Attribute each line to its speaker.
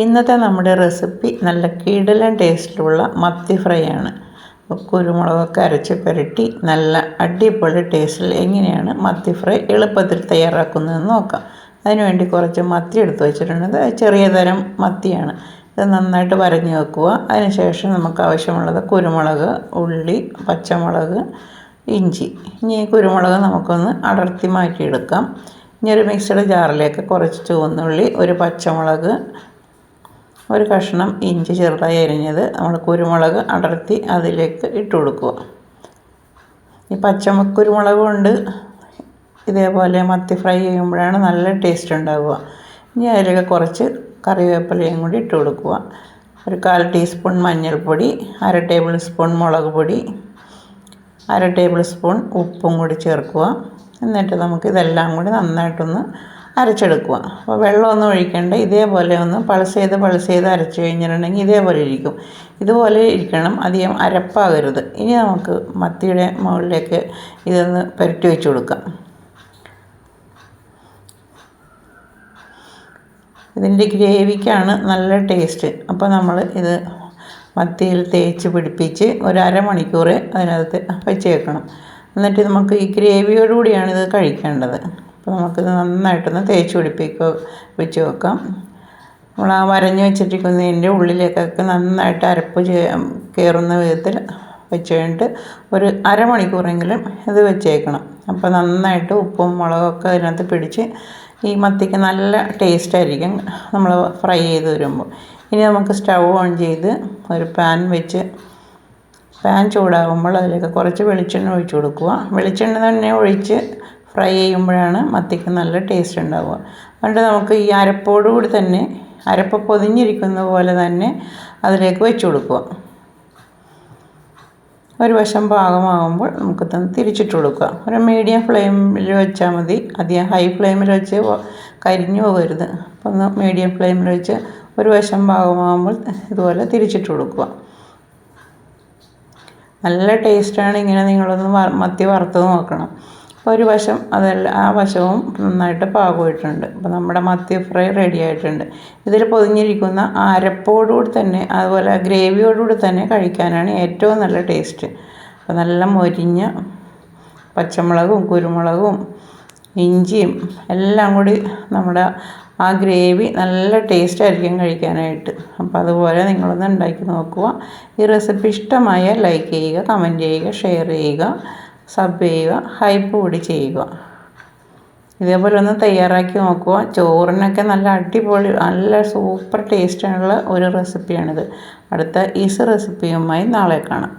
Speaker 1: ഇന്നത്തെ നമ്മുടെ റെസിപ്പി നല്ല കിടിലൻ ടേസ്റ്റിലുള്ള മത്തി ഫ്രൈ ആണ്. കുരുമുളകൊക്കെ അരച്ച് പുരട്ടി നല്ല അടിപൊളി ടേസ്റ്റിൽ എങ്ങനെയാണ് മത്തി ഫ്രൈ എളുപ്പത്തിൽ തയ്യാറാക്കുന്നതെന്ന് നോക്കാം. അതിനുവേണ്ടി കുറച്ച് മത്തി എടുത്ത് വെച്ചിട്ടുണ്ട്. ചെറിയ തരം മത്തിയാണ്. ഇത് നന്നായിട്ട് വരഞ്ഞ് വെക്കുക. അതിനുശേഷം നമുക്ക് ആവശ്യമുള്ളത് കുരുമുളക്, ഉള്ളി, പച്ചമുളക്, ഇഞ്ചി. ഇനി കുരുമുളക് നമുക്കൊന്ന് അടർത്തി മാറ്റിയെടുക്കാം. ഇനി ഒരു മിക്സിയുടെ ജാറിലേക്ക് കുറച്ച് ചുവന്നുള്ളി, ഒരു പച്ചമുളക്, ഒരു കഷ്ണം ഇഞ്ചി ചെറുതായി അരിഞ്ഞത് നമ്മൾ കുരുമുളക് അടർത്തി അതിലേക്ക് ഇട്ട് കൊടുക്കുക. ഈ കുരുമുളക് കൊണ്ട് ഇതേപോലെ മത്തി ഫ്രൈ ചെയ്യുമ്പോഴാണ് നല്ല ടേസ്റ്റ് ഉണ്ടാവുക. ഇനി അതിലേക്ക് കുറച്ച് കറിവേപ്പിലയും കൂടി ഇട്ട് കൊടുക്കുക. ഒരു 1/4 ടീസ്പൂൺ മഞ്ഞൾപ്പൊടി, 1/2 ടേബിൾ സ്പൂൺ മുളക് പൊടി, 1/2 ടേബിൾ സ്പൂൺ ഉപ്പും കൂടി ചേർക്കുക. എന്നിട്ട് നമുക്ക് ഇതെല്ലാം കൂടി നന്നായിട്ടൊന്ന് അരച്ചെടുക്കുക. അപ്പോൾ വെള്ളമൊന്നും ഒഴിക്കേണ്ട. ഇതേപോലെ ഒന്ന് പൾസ് ചെയ്ത് അരച്ച് കഴിഞ്ഞിട്ടുണ്ടെങ്കിൽ ഇതേപോലെ ഇരിക്കും. ഇതുപോലെ ഇരിക്കണം, അധികം അരപ്പാകരുത്. ഇനി നമുക്ക് മത്തിയുടെ മുകളിലേക്ക് ഇതൊന്ന് പുരട്ടി വെച്ച് കൊടുക്കാം. ഇതിൻ്റെ ഗ്രേവിക്കാണ് നല്ല ടേസ്റ്റ്. അപ്പോൾ നമ്മൾ ഇത് മത്തിയിൽ തേച്ച് പിടിപ്പിച്ച് ഒരു അരമണിക്കൂർ അതിനകത്ത് വെച്ചേക്കണം. എന്നിട്ട് നമുക്ക് ഈ ഗ്രേവിയോടുകൂടിയാണ് ഇത് കഴിക്കേണ്ടത്. അപ്പോൾ നമുക്കിത് നന്നായിട്ടൊന്ന് തേച്ച് വെച്ച് വെക്കാം. നമ്മൾ ആ വരഞ്ഞ് വെച്ചിരിക്കുന്നതിൻ്റെ ഉള്ളിലേക്കൊക്കെ നന്നായിട്ട് അരപ്പ് കയറുന്ന വിധത്തിൽ വെച്ച് കഴിഞ്ഞിട്ട് ഒരു അരമണിക്കൂറെങ്കിലും ഇത് വെച്ചേക്കണം. അപ്പോൾ നന്നായിട്ട് ഉപ്പും മുളകൊക്കെ അതിനകത്ത് പിടിച്ച് ഈ മത്തിക്ക് നല്ല ടേസ്റ്റായിരിക്കും നമ്മൾ ഫ്രൈ ചെയ്ത് വരുമ്പോൾ. ഇനി നമുക്ക് സ്റ്റൗ ഓൺ ചെയ്ത് ഒരു പാൻ ചൂടാകുമ്പോൾ അതിലേക്ക് കുറച്ച് വെളിച്ചെണ്ണ ഒഴിച്ച് കൊടുക്കുക. വെളിച്ചെണ്ണ തന്നെ ഒഴിച്ച് ഫ്രൈ ചെയ്യുമ്പോഴാണ് മത്തിക്ക് നല്ല ടേസ്റ്റ് ഉണ്ടാവുക. അതുകൊണ്ട് നമുക്ക് ഈ അരപ്പോടുകൂടി തന്നെ അരപ്പ് പൊതിഞ്ഞിരിക്കുന്ന പോലെ തന്നെ അതിലേക്ക് വെച്ച് കൊടുക്കുക. ഒരു വശം പാകമാകുമ്പോൾ നമുക്ക് തിരിച്ചിട്ട് കൊടുക്കുക. ഒരു മീഡിയം ഫ്ലെയിമിൽ വെച്ചാൽ മതി. അധികം ഹൈ ഫ്ലെയിമിൽ വെച്ച് കരിഞ്ഞു പോകരുത്. അപ്പോൾ ഒന്ന് മീഡിയം ഫ്ലെയിമിൽ വെച്ച് ഒരു വശം പാകമാകുമ്പോൾ ഇതുപോലെ തിരിച്ചിട്ട് കൊടുക്കുക. നല്ല ടേസ്റ്റാണ്. ഇങ്ങനെ നിങ്ങളൊന്ന് മത്തി വറുത്ത് നോക്കണം. അപ്പോൾ ഒരു വശം ആ വശവും നന്നായിട്ട് പാകമായിട്ടുണ്ട്. അപ്പോൾ നമ്മുടെ മത്തി ഫ്രൈ റെഡി ആയിട്ടുണ്ട്. ഇതിൽ പൊതിഞ്ഞിരിക്കുന്ന ആ അരപ്പോടുകൂടി തന്നെ അതുപോലെ ഗ്രേവിയോടുകൂടി തന്നെ കഴിക്കാനാണ് ഏറ്റവും നല്ല ടേസ്റ്റ്. അപ്പോൾ നല്ല മൊരിഞ്ഞ പച്ചമുളകും കുരുമുളകും ഇഞ്ചിയും എല്ലാം കൂടി നമ്മുടെ ആ ഗ്രേവി നല്ല ടേസ്റ്റായിരിക്കും കഴിക്കാനായിട്ട്. അപ്പോൾ അതുപോലെ നിങ്ങളൊന്ന് ഉണ്ടാക്കി നോക്കുക. ഈ റെസിപ്പി ഇഷ്ടമായാൽ ലൈക്ക് ചെയ്യുക, കമൻറ്റ് ചെയ്യുക, ഷെയർ ചെയ്യുക, സബ് ചെയ്യുക, ഹൈപ്പ് കൂടി ചെയ്യുക. ഇതേപോലെ ഒന്ന് തയ്യാറാക്കി നോക്കുക. ചോറിനൊക്കെ നല്ല അടിപൊളി നല്ല സൂപ്പർ ടേസ്റ്റായുള്ള ഒരു റെസിപ്പിയാണിത്. അടുത്ത ഈസി റെസിപ്പിയുമായി നാളെ കാണാം.